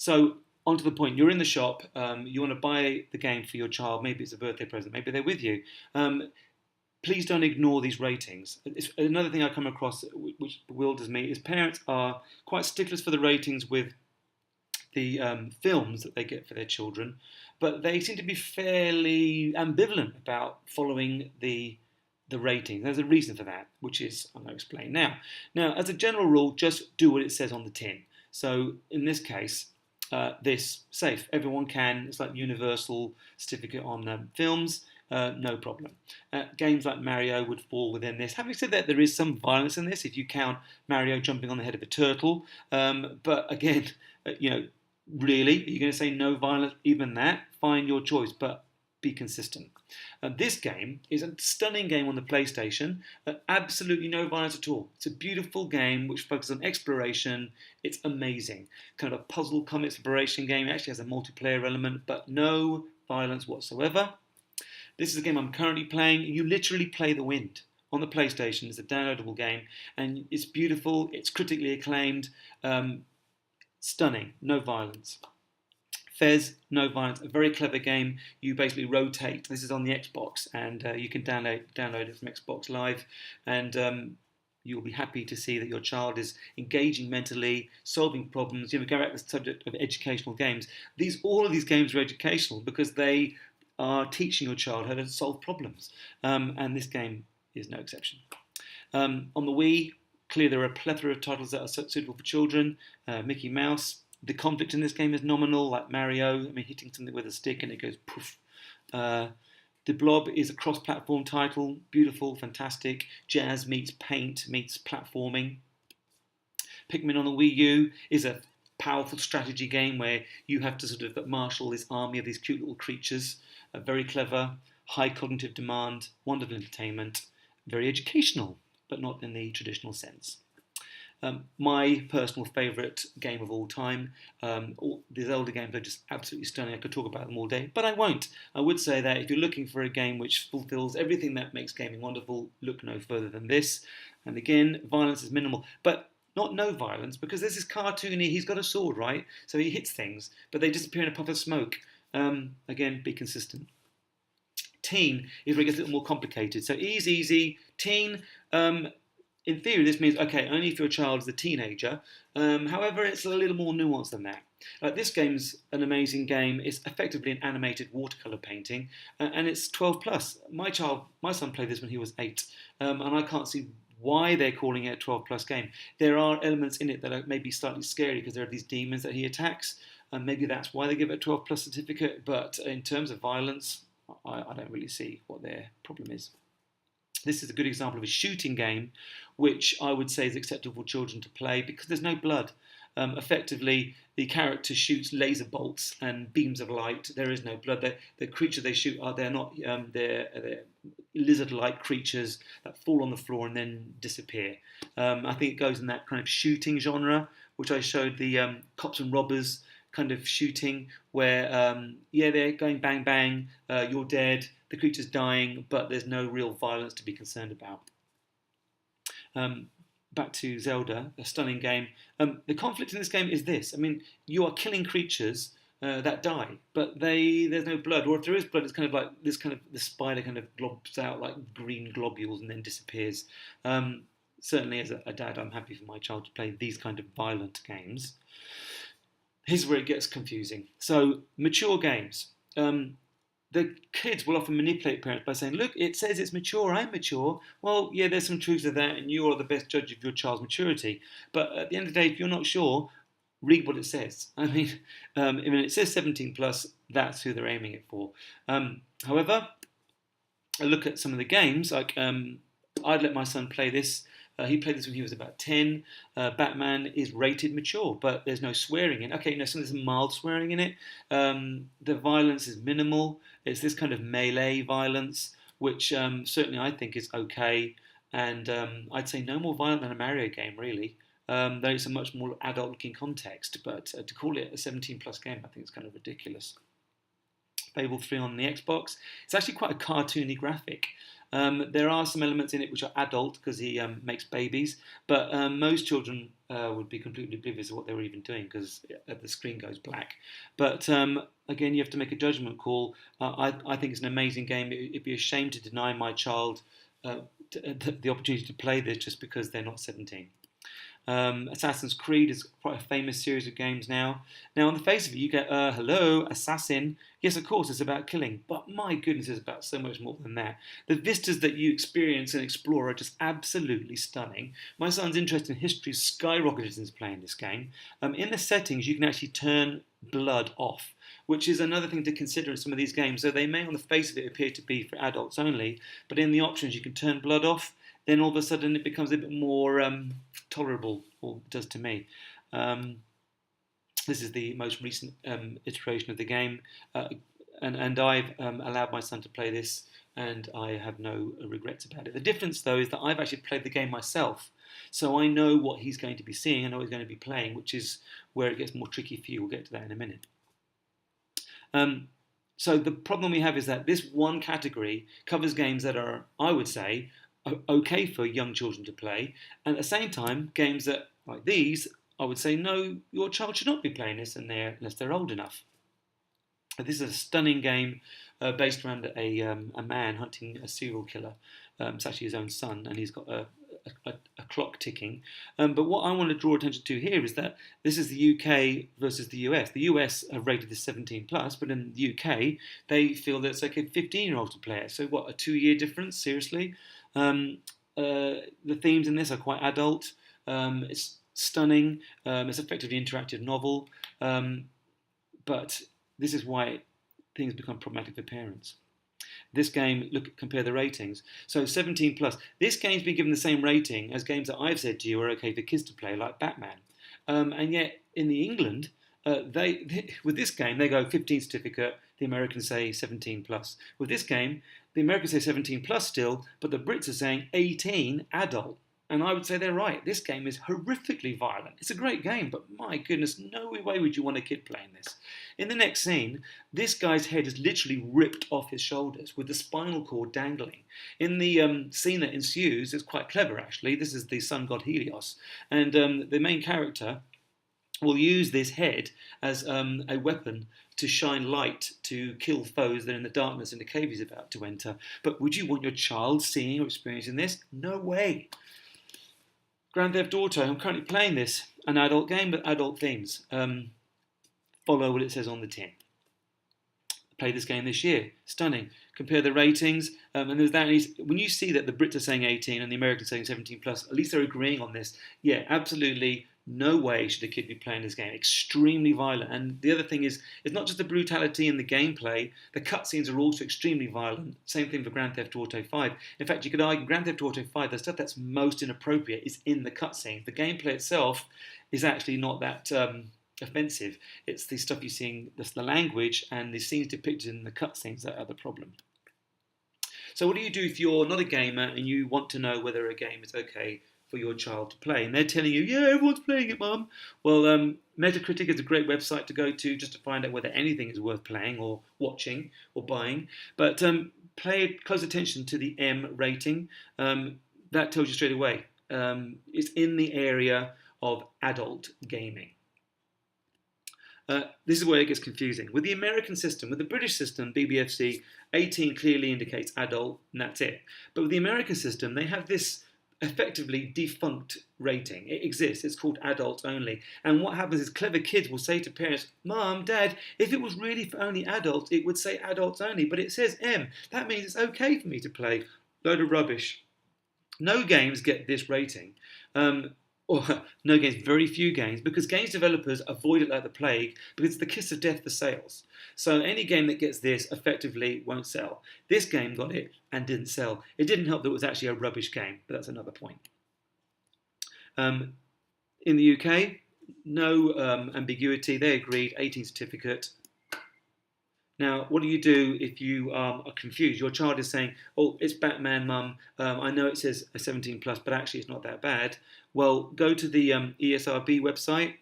So onto the point, you're in the shop, you want to buy the game for your child, maybe it's a birthday present, maybe they're with you. Please don't ignore these ratings. Another thing I come across which bewilders me is parents are quite sticklers for the ratings with the films that they get for their children, but they seem to be fairly ambivalent about following the rating. There's a reason for that, which is I'm going to explain now. Now, as a general rule, just do what it says on the tin. So in this case, this safe. Everyone can. It's like universal certificate on films. No problem. Games like Mario would fall within this. Having said that, there is some violence in this if you count Mario jumping on the head of a turtle. But again, really, are you going to say no violence? Even that, fine, your choice, but be consistent. This game is a stunning game on the PlayStation. Absolutely no violence at all. It's a beautiful game which focuses on exploration. It's amazing. Kind of a puzzle come exploration game. It actually has a multiplayer element, but no violence whatsoever. This is a game I'm currently playing. You literally play the wind on the PlayStation. It's a downloadable game, and it's beautiful. It's critically acclaimed. Stunning. No violence. Fez, no violence. A very clever game. You basically rotate. This is on the Xbox, and you can download it from Xbox Live, and you'll be happy to see that your child is engaging mentally, solving problems. We go back to the subject of educational games. All of these games are educational because they are teaching your child how to solve problems, and this game is no exception. On the Wii, clearly there are a plethora of titles that are suitable for children. Mickey Mouse. The conflict in this game is nominal, like Mario. Hitting something with a stick and it goes poof. The Blob is a cross-platform title. Beautiful, fantastic. Jazz meets paint meets platforming. Pikmin on the Wii U is a powerful strategy game where you have to sort of marshal this army of these cute little creatures. Very clever, high cognitive demand, wonderful entertainment, very educational, but not in the traditional sense. My personal favourite game of all time. The Zelda games are just absolutely stunning. I could talk about them all day, but I won't. I would say that if you're looking for a game which fulfills everything that makes gaming wonderful, look no further than this. And again, violence is minimal, but not no violence, because this is cartoony. He's got a sword, right? So he hits things, but they disappear in a puff of smoke. Again, be consistent. Teen is where it gets a little more complicated. So easy. Teen, in theory, this means, okay, only if your child is a teenager. However, it's a little more nuanced than that. This game's an amazing game. It's effectively an animated watercolour painting, and it's 12 plus. My son played this when he was 8, and I can't see why they're calling it a 12 plus game. There are elements in it that are maybe slightly scary because there are these demons that he attacks, and maybe that's why they give it a 12 plus certificate. But in terms of violence, I don't really see what their problem is. This is a good example of a shooting game, which I would say is acceptable for children to play because there's no blood. Effectively, the character shoots laser bolts and beams of light. There is no blood. The creature they shoot they're lizard-like creatures that fall on the floor and then disappear. I think it goes in that kind of shooting genre, which I showed the cops and robbers kind of shooting, where they're going bang bang, you're dead, the creature's dying, but there's no real violence to be concerned about. Back to Zelda, a stunning game. The conflict in this game is this. You are killing creatures that die, but there's no blood, or if there is blood, it's kind of like this the spider kind of globs out like green globules and then disappears. Certainly as a dad, I'm happy for my child to play these kind of violent games. Here's where it gets confusing. So, mature games. The kids will often manipulate parents by saying, look, it says it's mature, I'm mature. Well, yeah, there's some truth to that, and you are the best judge of your child's maturity. But at the end of the day, if you're not sure, read what it says. If it says 17 plus, that's who they're aiming it for. However, I look at some of the games, like I'd let my son play this. He played this when he was about 10. Batman is rated mature, but there's no swearing in. Okay, so there's mild swearing in it. The violence is minimal. It's this kind of melee violence, which certainly I think is okay. And I'd say no more violent than a Mario game, really. Though it's a much more adult-looking context. But to call it a 17-plus game, I think it's kind of ridiculous. Fable 3 on the Xbox. It's actually quite a cartoony graphic. There are some elements in it which are adult because he makes babies, but most children would be completely oblivious of what they were even doing because the screen goes black. But again, you have to make a judgment call. I think it's an amazing game. It'd be a shame to deny my child the opportunity to play this just because they're not 17. Assassin's Creed is quite a famous series of games now. Now, on the face of it, you get, hello, assassin. Yes, of course, it's about killing, but my goodness, it's about so much more than that. The vistas that you experience and explore are just absolutely stunning. My son's interest in history skyrocketed since playing this game. In the settings, you can actually turn blood off, which is another thing to consider in some of these games. So they may, on the face of it, appear to be for adults only, but in the options, you can turn blood off. Then all of a sudden it becomes a bit more tolerable, or it does to me. This is the most recent iteration of the game, and I've allowed my son to play this, and I have no regrets about it. The difference, though, is that I've actually played the game myself, so I know what he's going to be seeing, I know what he's going to be playing, which is where it gets more tricky for you. We'll get to that in a minute. So the problem we have is that this one category covers games that are, I would say, okay for young children to play, and at the same time, games that, like these, I would say, no, your child should not be playing this unless they're old enough. This is a stunning game based around a man hunting a serial killer. It's actually his own son, and he's got a clock ticking. But what I want to draw attention to here is that this is the UK versus the US. The US have rated this 17 plus, but in the UK, they feel that it's okay for 15-year-olds to play it. So what, a 2-year difference? Seriously? The themes in this are quite adult. It's stunning. It's effectively an interactive novel. But this is why things become problematic for parents. This game, compare the ratings. So 17 plus. This game's been given the same rating as games that I've said to you are okay for kids to play, like Batman. And yet in England, with this game they go 15 certificate. The Americans say 17 plus. With this game, the Americans say 17 plus still, but the Brits are saying 18 adult. And I would say they're right. This game is horrifically violent. It's a great game, but my goodness, no way would you want a kid playing this. In the next scene, this guy's head is literally ripped off his shoulders with the spinal cord dangling. In the scene that ensues, it's quite clever actually. This is the sun god Helios. And the main character will use this head as a weapon to shine light to kill foes that are in the darkness in the cave he's about to enter. But would you want your child seeing or experiencing this? No way. Grand Theft Auto, I'm currently playing this, an adult game with adult themes. Follow what it says on the tin. Played this game this year, stunning. Compare the ratings, and there's that. When you see that the Brits are saying 18 and the Americans are saying 17 plus, at least they're agreeing on this. Yeah, absolutely. No way should a kid be playing this game. Extremely violent. And the other thing is, it's not just the brutality in the gameplay. The cutscenes are also extremely violent. Same thing for Grand Theft Auto 5. In fact, you could argue Grand Theft Auto 5, the stuff that's most inappropriate is in the cutscenes. The gameplay itself is actually not that offensive. It's the stuff you're seeing, the language and the scenes depicted in the cutscenes that are the problem. So what do you do if you're not a gamer and you want to know whether a game is okay for your child to play? And they're telling you, yeah, everyone's playing it, Mum. Well, Metacritic is a great website to go to just to find out whether anything is worth playing or watching or buying. But pay close attention to the M rating. That tells you straight away. It's in the area of adult gaming. This is where it gets confusing. With the American system, with the British system, BBFC, 18 clearly indicates adult, and that's it. But with the American system, they have this effectively defunct rating. It exists. It's called adult only. And what happens is clever kids will say to parents, Mom, Dad, if it was really for only adults, it would say adults only, but it says M. That means it's okay for me to play. Load of rubbish. No games get this rating. Or no games, very few games, because games developers avoid it like the plague because it's the kiss of death for sales. So any game that gets this effectively won't sell. This game got it and didn't sell. It didn't help that it was actually a rubbish game, but that's another point. In the UK, no ambiguity. They agreed, 18 certificate. Now, what do you do if you are confused? Your child is saying, oh, it's Batman, Mum. I know it says a 17 plus, but actually it's not that bad. Well, go to the ESRB website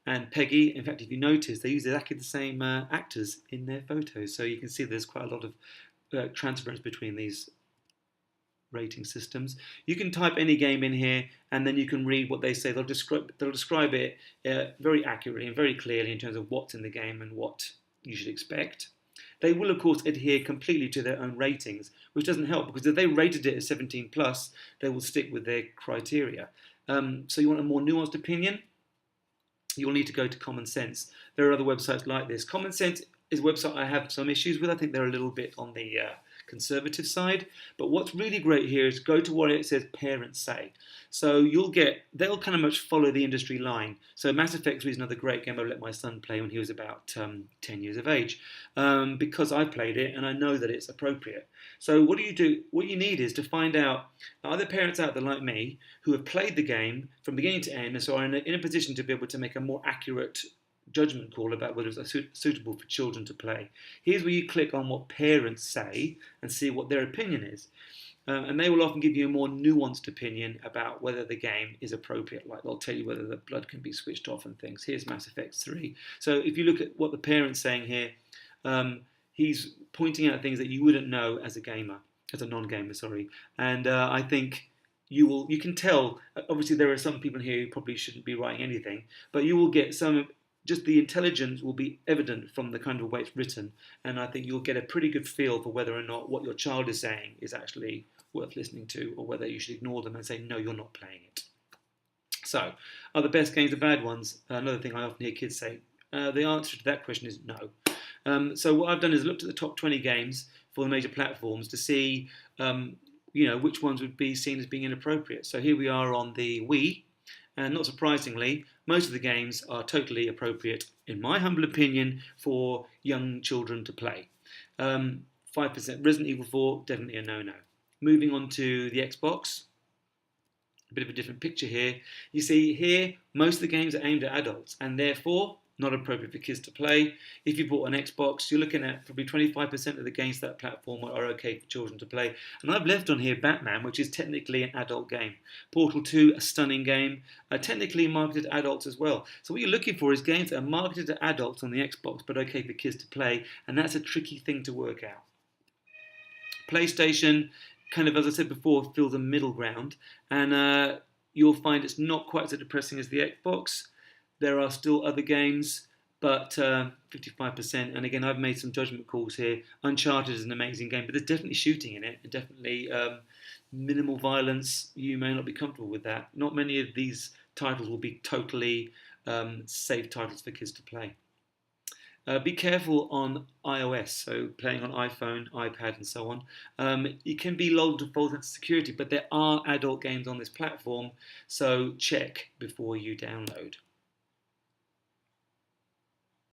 and PEGI. In fact, if you notice, they use exactly the same actors in their photos. So you can see there's quite a lot of transference between these rating systems. You can type any game in here, and then you can read what they say. They'll describe it very accurately and very clearly in terms of what's in the game and what you should expect. They will, of course, adhere completely to their own ratings, which doesn't help because if they rated it as 17 plus, they will stick with their criteria. So you want a more nuanced opinion? You'll need to go to Common Sense. There are other websites like this. Common Sense is a website I have some issues with. I think they're a little bit on the conservative side. But what's really great here is go to where it says parents say. So they'll kind of much follow the industry line. So Mass Effect 3 is another great game I let my son play when he was about 10 years of age, because I played it and I know that it's appropriate. So what do you do? What you need is to find out, are there parents out there like me who have played the game from beginning to end and so are in a position to be able to make a more accurate judgment call about whether it's suitable for children to play. Here's where you click on what parents say and see what their opinion is. And they will often give you a more nuanced opinion about whether the game is appropriate. Like they'll tell you whether the blood can be switched off and things. Here's Mass Effect 3. So if you look at what the parent's saying here, he's pointing out things that you wouldn't know as a gamer, as a non-gamer, sorry. And I think you can tell, obviously there are some people here who probably shouldn't be writing anything, but you will get just the intelligence will be evident from the kind of way it's written, and I think you'll get a pretty good feel for whether or not what your child is saying is actually worth listening to, or whether you should ignore them and say, no, you're not playing it. So, are the best games the bad ones? Another thing I often hear kids say, the answer to that question is no. So what I've done is looked at the top 20 games for the major platforms to see which ones would be seen as being inappropriate. So here we are on the Wii, and not surprisingly, most of the games are totally appropriate, in my humble opinion, for young children to play. 5%. Resident Evil 4, definitely a no-no. Moving on to the Xbox, a bit of a different picture here. You see here, most of the games are aimed at adults, and therefore not appropriate for kids to play. If you bought an Xbox, you're looking at probably 25% of the games to that platform are okay for children to play. And I've left on here Batman, which is technically an adult game. Portal 2, a stunning game, technically marketed to adults as well. So what you're looking for is games that are marketed to adults on the Xbox, but okay for kids to play, and that's a tricky thing to work out. PlayStation, kind of, as I said before, fills a middle ground, and you'll find it's not quite so depressing as the Xbox. There are still other games, but 55%. And again, I've made some judgment calls here. Uncharted is an amazing game, but there's definitely shooting in it, and definitely minimal violence. You may not be comfortable with that. Not many of these titles will be totally safe titles for kids to play. Be careful on iOS, so playing on iPhone, iPad, and so on. You can be logged to false sense of security, but there are adult games on this platform, so check before you download.